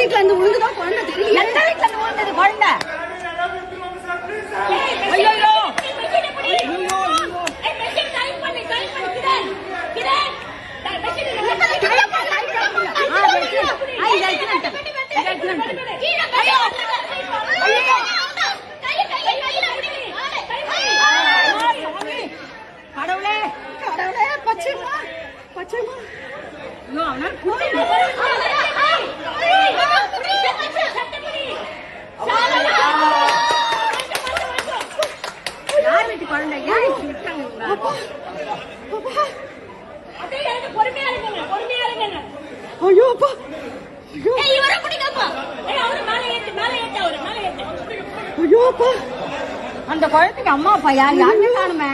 வீட்டுல இருந்து விழுந்துதான் குழந்தை தெரியும். எந்த வீட்டுல இருந்து விழுந்தது குழந்தை? ஐயோ கடவுளே கடவுளே பச்சைமா பச்சைமா யார் வீட்டு குழந்தை? ஏன் இப்படி விட்டாங்க? ஐயோ அப்பா ஐயோ அப்பா அந்த குழந்தைக்கு அம்மா அப்பா யாருமே காணுமே.